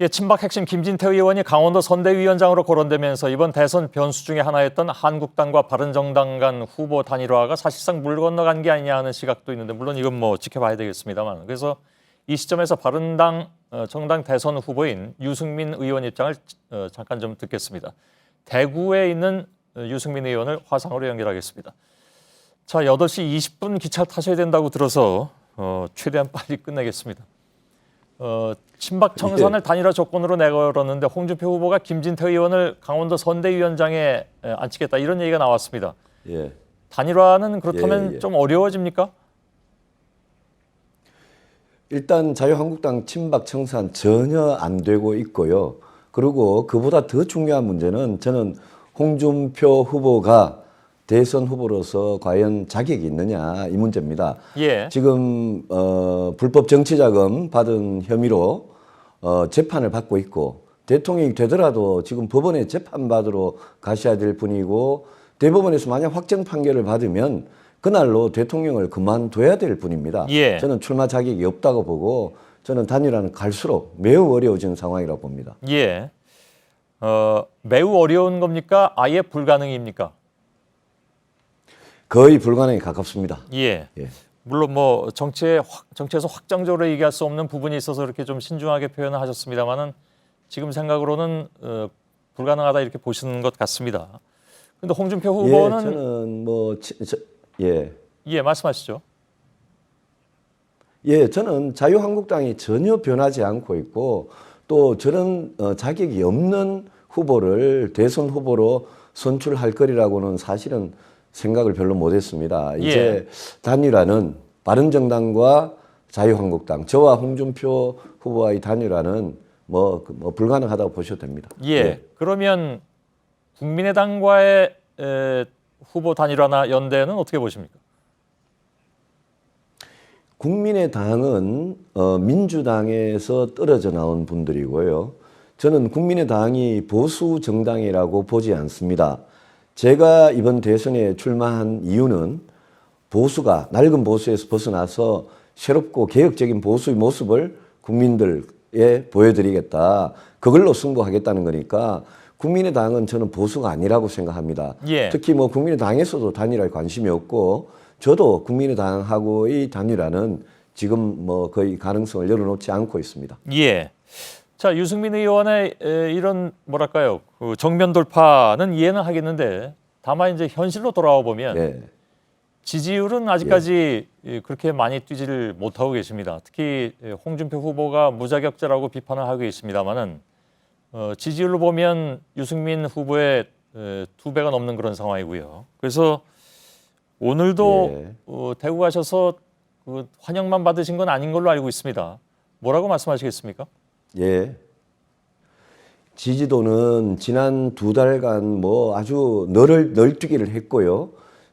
예, 친박 핵심 김진태 의원이 강원도 선대위원장으로 거론되면서 이번 대선 변수 중에 하나였던 한국당과 바른정당 간 후보 단일화가 사실상 물 건너간 게 아니냐 하는 시각도 있는데, 물론 이건 뭐 지켜봐야 되겠습니다만, 그래서 이 시점에서 바른당 정당 대선 후보인 유승민 의원 입장을 잠깐 좀 듣겠습니다. 대구에 있는 유승민 의원을 화상으로 연결하겠습니다. 자, 8시 20분 기차를 타셔야 된다고 들어서 최대한 빨리 끝내겠습니다. 친박 청산을 단일화 조건으로 내걸었는데 홍준표 후보가 김진태 의원을 강원도 선대위원장에 앉히겠다, 이런 얘기가 나왔습니다. 예. 단일화는 그렇다면 좀 어려워집니까? 일단 자유한국당 친박 청산 전혀 안 되고 있고요. 그리고 그보다 더 중요한 문제는 저는 홍준표 후보가 대선 후보로서 과연 자격이 있느냐, 이 문제입니다. 예. 지금 불법 정치자금 받은 혐의로 재판을 받고 있고, 대통령이 되더라도 지금 법원에 재판받으러 가셔야 될 분이고, 대법원에서 만약 확정 판결을 받으면 그날로 대통령을 그만둬야 될 분입니다. 예. 저는 출마 자격이 없다고 보고, 저는 단일화는 갈수록 매우 어려워지는 상황이라고 봅니다. 예. 매우 어려운 겁니까? 아예 불가능입니까? 거의 불가능에 가깝습니다. 예. 예. 물론 뭐 정치에서 확정적으로 얘기할 수 없는 부분이 있어서 이렇게 좀 신중하게 표현을 하셨습니다만은, 지금 생각으로는 불가능하다 이렇게 보시는 것 같습니다. 근데 홍준표 후보는 저는 예, 말씀하시죠. 예, 저는 자유한국당이 전혀 변하지 않고 있고, 또 저런 자격이 없는 후보를 대선 후보로 선출할 거리라고는 사실은 생각을 별로 못했습니다. 이제 단일화는 바른정당과 자유한국당, 저와 홍준표 후보와의 단일화는 불가능하다고 보셔도 됩니다. 예. 그러면 국민의당과의 후보 단일화나 연대는 어떻게 보십니까? 국민의당은 민주당에서 떨어져 나온 분들이고요. 저는 국민의당이 보수 정당이라고 보지 않습니다. 제가 이번 대선에 출마한 이유는 보수가, 낡은 보수에서 벗어나서 새롭고 개혁적인 보수의 모습을 국민들에 보여드리겠다, 그걸로 승부하겠다는 거니까 국민의당은 저는 보수가 아니라고 생각합니다. 예. 특히 국민의당에서도 단일화에 관심이 없고, 저도 국민의당하고의 단일화는 지금 거의 가능성을 열어놓지 않고 있습니다. 예. 자, 유승민 의원의 이런 뭐랄까요, 그 정면 돌파는 이해는 하겠는데, 다만 이제 현실로 돌아와 보면 지지율은 아직까지 그렇게 많이 뛰지를 못하고 계십니다. 특히 홍준표 후보가 무자격자라고 비판을 하고 있습니다만은, 지지율로 보면 유승민 후보의 2배가 넘는 그런 상황이고요. 그래서 오늘도 대구 가셔서 환영만 받으신 건 아닌 걸로 알고 있습니다. 뭐라고 말씀하시겠습니까? 예. 지지도는 지난 2달간 아주 널뛰기를 했고요.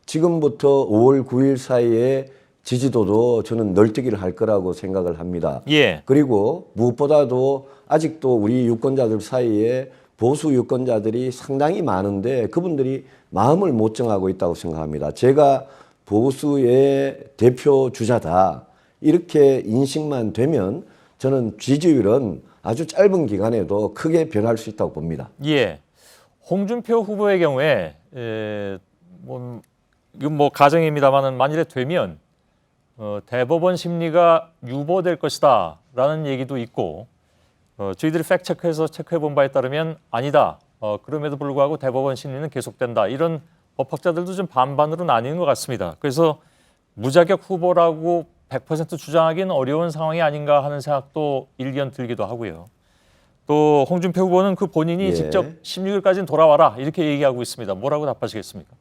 지금부터 5월 9일 사이에 지지도도 저는 널뛰기를 할 거라고 생각을 합니다. 예. 그리고 무엇보다도 아직도 우리 유권자들 사이에 보수 유권자들이 상당히 많은데, 그분들이 마음을 못 정하고 있다고 생각합니다. 제가 보수의 대표 주자다, 이렇게 인식만 되면 저는 지지율은 아주 짧은 기간에도 크게 변할 수 있다고 봅니다. 예. 홍준표 후보의 경우에 이건 가정입니다만은, 만일에 되면 대법원 심리가 유보될 것이다라는 얘기도 있고, 저희들이 팩트 체크해서 체크해 본 바에 따르면 아니다, 그럼에도 불구하고 대법원 심리는 계속된다, 이런 법학자들도 좀 반반으로 나뉘는 것 같습니다. 그래서 무자격 후보라고 100% 주장하기는 어려운 상황이 아닌가 하는 생각도 일견 들기도 하고요. 또 홍준표 후보는 그 본인이 직접 16일까지는 돌아와라, 이렇게 얘기하고 있습니다. 뭐라고 답하시겠습니까?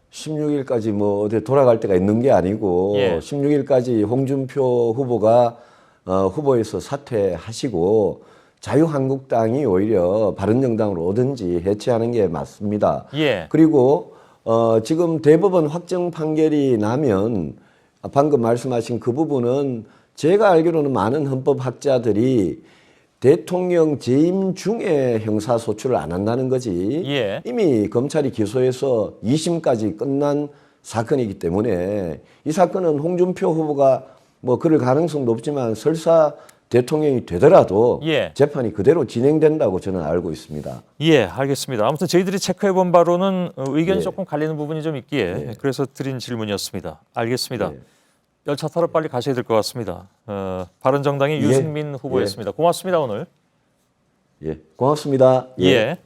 16일까지 어디 돌아갈 때가 있는 게 아니고 16일까지 홍준표 후보가 후보에서 사퇴하시고 자유한국당이 오히려 바른정당으로 오든지 해체하는 게 맞습니다. 그리고 지금 대법원 확정 판결이 나면, 방금 말씀하신 그 부분은 제가 알기로는 많은 헌법학자들이 대통령 재임 중에 형사소출을 안 한다는 거지, 이미 검찰이 기소해서 2심까지 끝난 사건이기 때문에 이 사건은 홍준표 후보가 그럴 가능성도 없지만 설사 대통령이 되더라도 예. 재판이 그대로 진행된다고 저는 알고 있습니다. 예, 알겠습니다. 아무튼 저희들이 체크해 본 바로는 의견이 예. 조금 갈리는 부분이 좀 있기에 그래서 드린 질문이었습니다. 알겠습니다. 예. 열차 타러 빨리 가셔야 될 것 같습니다. 바른정당의 유승민 후보였습니다. 고맙습니다 오늘. 예, 고맙습니다. 예.